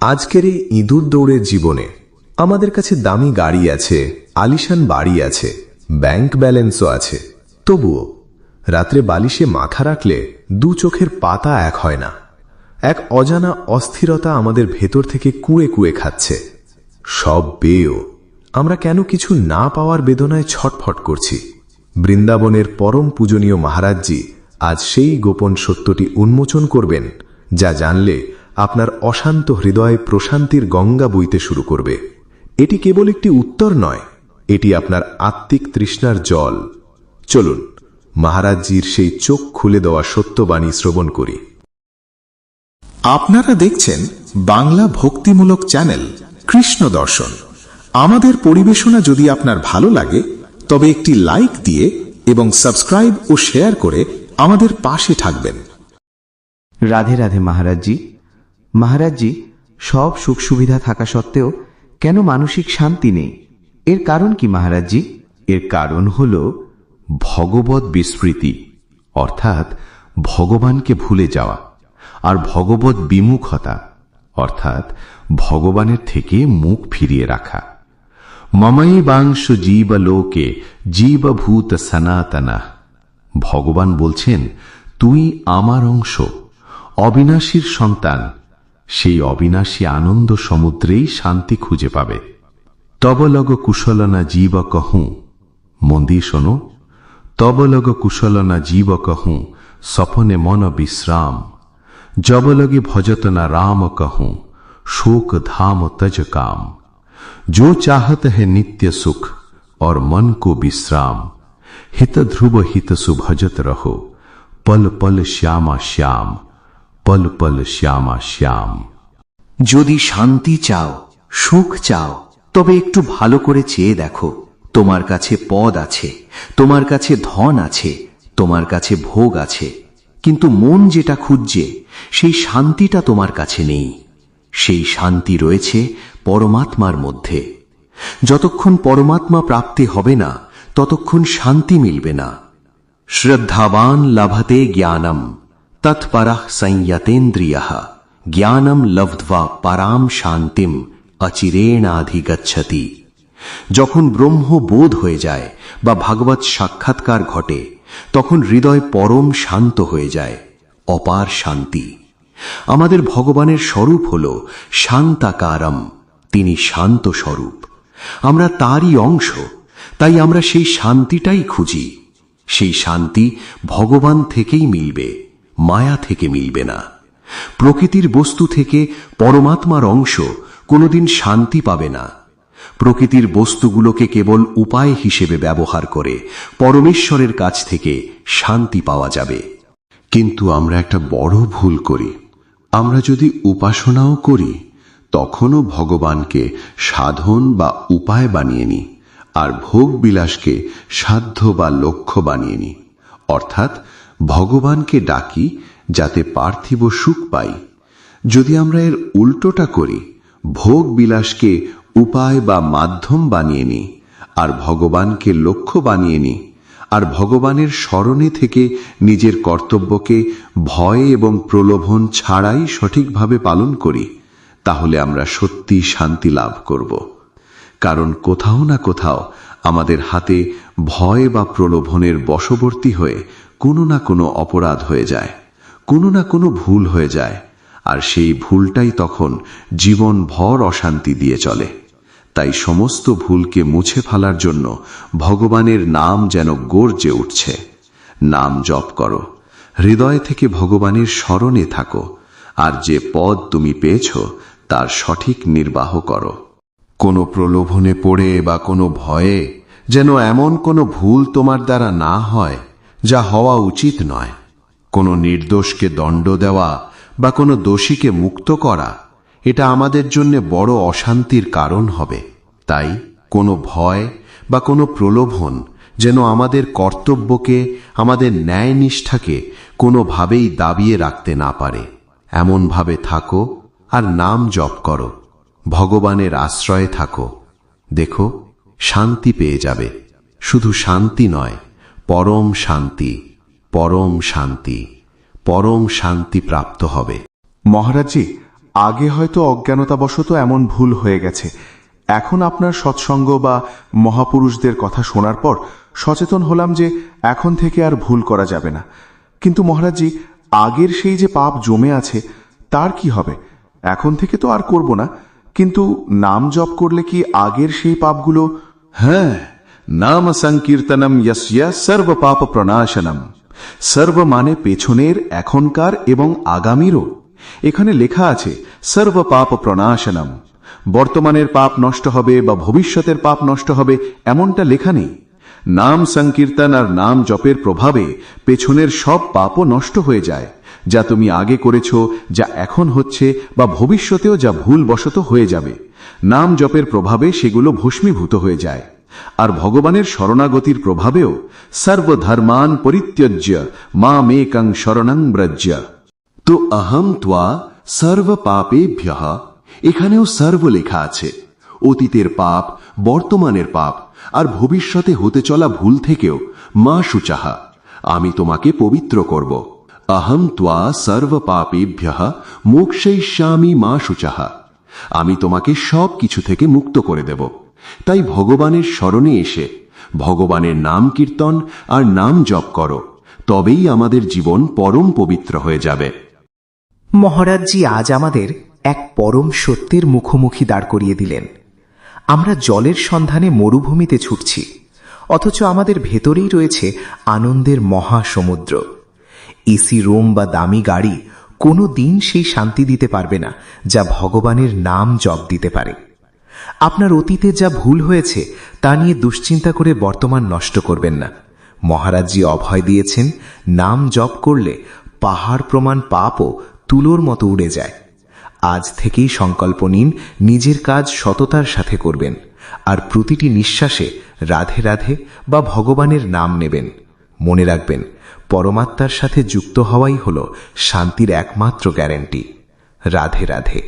আজকের এই ইঁদুর দৌড়ের জীবনে আমাদের কাছে দামি গাড়ি আছে, আলিশান বাড়ি আছে, ব্যাংক ব্যালেন্সও আছে, তবুও রাত্রে বালিশে মাথা রাখলে দু চোখের পাতা এক হয় না। এক অজানা অস্থিরতা আমাদের ভেতর থেকে কুঁড়ে কুঁড়ে খাচ্ছে। সব পেয়েও আমরা কেন কিছু না পাওয়ার বেদনায় ছটফট করছি। বৃন্দাবনের পরম পূজনীয় মহারাজজি আজ সেই গোপন সত্যটি উন্মোচন করবেন, যা জানলে আপনার অশান্ত হৃদয়ে প্রশান্তির গঙ্গা বইতে শুরু করবে। এটি কেবল একটি উত্তর নয়, এটি আপনার আত্মিক তৃষ্ণার জল। চলুন মহারাজজির সেই চোখ খুলে দেওয়া সত্যবাণী শ্রবণ করি। আপনারা দেখছেন বাংলা ভক্তিমূলক চ্যানেল কৃষ্ণ দর্শন। আমাদের পরিবেশনা যদি আপনার ভালো লাগে তবে একটি লাইক দিয়ে এবং সাবস্ক্রাইব ও শেয়ার করে আমাদের পাশে থাকবেন। রাধে রাধে মহারাজজি। মহারাজজি, সব সুখ সুবিধা থাকা সত্ত্বেও কেন মানসিক শান্তি নেই? এর কারণ কি মহারাজজি? এর কারণ হল ভগবত বিস্মৃতি, অর্থাৎ ভগবানকে ভুলে যাওয়া, আর ভগবত বিমুখতা, অর্থাৎ ভগবানের থেকে মুখ ফিরিয়ে রাখা। মমৈবাংশ জীবলোকে জীবভূত সনাতনা। ভগবান বলছেন, তুই আমার অংশ, অবিনাশীর সন্তান। সেই অবিনাশী আনন্দ সমুদ্রেই শান্তি খুঁজে পাবে। তব লগ কুশলনা জীব কহুঁ, মন দিয়ে শোনো, তব লগ কুশলনা জীব কহুঁ, সপনে মন বিশ্রাম। जब लगे भजत न राम कहूं, शोक धाम तज काम। जो चाहत है नित्य सुख और मन को विश्राम, हित ध्रुव हित सुभजत रहो, पल पल श्यामा श्याम, पल पल श्यामा श्याम। যদি শান্তি চাও, সুখ চাও, তবে একটু ভালো করে চেয়ে দেখো। তোমার কাছে পদ আছে, তোমার কাছে ধন আছে, তোমার কাছে ভোগ আছে, কিন্তু মন যেটা খুঁজছে সেই শান্তিটা তোমার কাছে নেই। সেই শান্তি রয়েছে পরমাত্মার মধ্যে। যতক্ষণ পরমাত্মা প্রাপ্তি হবে না ততক্ষণ শান্তি মিলবে না। শ্রদ্ধাবান লভতে জ্ঞানম তৎপরঃ সংযতেন্দ্রিয়ঃ, জ্ঞানম লব্ধ্বা পরাম শান্তিম অচিরেণাধিগচ্ছতি। যখন ব্রহ্ম বোধ হয়ে যায় বা ভাগবত সাক্ষাৎকার ঘটে, তখন হৃদয় পরম শান্ত হয়ে যায়, অপার শান্তি। আমাদের ভগবানের স্বরূপ হল শান্তাকারম, তিনি শান্ত স্বরূপ। আমরা তারই অংশ, তাই আমরা সেই শান্তিটাই খুঁজি। সেই শান্তি ভগবান থেকেই মিলবে, মায়া থেকে মিলবে না। প্রকৃতির বস্তু থেকে পরমাত্মার অংশ কোনোদিন শান্তি পাবে না। প্রকৃতির বস্তুগুলোকে কেবল উপায় হিসেবে ব্যবহার করে পরমেশ্বরের কাছ থেকে শান্তি পাওয়া যাবে। কিন্তু আমরা একটা বড় ভুল করি। আমরা যদি উপাসনাও করি, তখনও ভগবানকে সাধন বা উপায় বানিয়ে নিই, আর ভোগ বিলাসকে সাধ্য বা লক্ষ্য বানিয়ে নিই। অর্থাৎ ভগবানকে ডাকি যাতে পার্থিব সুখ পাই। যদি আমরা এর উল্টোটা করি, ভোগ বিলাসকে উপায় বা মাধ্যম বানিয়ে নিই, আর ভগবানকে লক্ষ্য বানিয়ে নিই, আর ভগবানের স্মরণে থেকে নিজের কর্তব্যকে ভয় এবং প্রলোভন ছাড়াই সঠিকভাবে পালন করি, তাহলে আমরা সত্যি শান্তি লাভ করব। কারণ কোথাও না কোথাও আমাদের হাতে ভয় বা প্রলোভনের বশবর্তী হয়ে কোনো না কোনো অপরাধ হয়ে যায়, কোনো না কোনো ভুল হয়ে যায়, আর সেই ভুলটাই তখন জীবনভর অশান্তি দিয়ে চলে। তাই সমস্ত ভুলকে মুছে ফেলার জন্য ভগবানের নাম যেন গর্জে উঠছে। নাম জপ করো, হৃদয় থেকে ভগবানের স্মরণে থাকো, আর যে পদ তুমি পেয়েছ তার সঠিক নির্বাহ করো। কোনো প্রলোভনে পড়ে বা কোনো ভয়ে যেন এমন কোনো ভুল তোমার দ্বারা না হয় যা হওয়া উচিত নয়। কোনো নির্দোষকে দণ্ড দেওয়া বা কোনো দোষীকে মুক্ত করা, এটা আমাদের জন্য বড় অশান্তির কারণ হবে। তাই কোনো ভয় বা কোনো প্রলোভন যেন আমাদের কর্তব্যকে, আমাদের ন্যায় নিষ্ঠাকে কোনোভাবেই দাবিয়ে রাখতে না পারে। এমনভাবে থাকো আর নাম জপ করো, ভগবানের আশ্রয়ে থাকো। দেখো, শান্তি পেয়ে যাবে। শুধু শান্তি নয়, পরম শান্তি, পরম শান্তি, পরম শান্তি প্রাপ্ত হবে। মহারাজজি, আগে হয়তো অজ্ঞানতাবশত এমন ভুল হয়ে গেছে। এখন আপনার সৎসঙ্গ বা মহাপুরুষদের কথা শোনার পর সচেতন হলাম যে এখন থেকে আর ভুল করা যাবে না। কিন্তু মহারাজজি, আগের সেই যে পাপ জমে আছে তার কি হবে? এখন থেকে তো আর করব না, কিন্তু নাম জপ করলে কি আগের সেই পাপগুলো? হ্যাঁ, নাম সংকীর্তনম ইয়স্য সর্ব পাপ প্রণাশনম। সর্ব মানে পেছনের, এখনকার এবং আগামীরও। এখানে লেখা আছে সর্ব পাপ প্রণাশনম। বর্তমানের পাপ নষ্ট হবে বা ভবিষ্যতের পাপ নষ্ট হবে এমনটা লেখা নেই। নাম সংকীর্তন আর নাম জপের প্রভাবে পেছনের সব পাপও নষ্ট হয়ে যায়, যা তুমি আগে করেছ, যা এখন হচ্ছে বা ভবিষ্যতেও যা ভুলবশত হয়ে যাবে। নাম জপের প্রভাবে সেগুলো ভস্মীভূত হয়ে যায়। আর ভগবানের শরণাগতির প্রভাবেও সর্বধর্মান পরিত্যজ্য মামেকং শরণং ব্রজ। তো অহম ত্বা সর্ব পাপেভ্যঃ, এখানেও সর্ব লেখা আছে। অতীতের পাপ, বর্তমানের পাপ আর ভবিষ্যতে হতে চলা ভুল থেকেও মা শুচাহা, আমি তোমাকে পবিত্র করব। অহম ত্বা সর্ব পাপেভ্যঃ মোক্ষয়িষ্যামি মা শুচাহা, আমি তোমাকে সব কিছু থেকে মুক্ত করে দেব। তাই ভগবানের শরণে এসে ভগবানের নাম কীর্তন আর নাম জপ করো, তবেই আমাদের জীবন পরম পবিত্র হয়ে যাবে। মহারাজজি আজ আমাদের এক পরম সত্যের মুখোমুখি দাঁড় করিয়ে দিলেন। আমরা জলের সন্ধানে মরুভূমিতে ছুটছি, অথচ আমাদের ভেতরেই রয়েছে আনন্দের মহাসমুদ্র। এসি রুম বা দামি গাড়ি কোনো দিন সেই শান্তি দিতে পারবে না যা ভগবানের নাম জপ দিতে পারে। আপনার অতীতে যা ভুল হয়েছে তা নিয়ে দুশ্চিন্তা করে বর্তমান নষ্ট করবেন না। মহারাজজি অভয় দিয়েছেন, নাম জপ করলে পাহাড় প্রমাণ পাপও তুলোর মতো উড়ে যায়। আজ থেকেই সংকল্প নিন, নিজের কাজ সততার সাথে করবেন আর প্রতিটি নিঃশ্বাসে রাধে রাধে বা ভগবানের নাম নেবেন। মনে রাখবেন, পরমাত্মার সাথে যুক্ত হওয়াই হল শান্তির একমাত্র গ্যারান্টি। রাধে রাধে।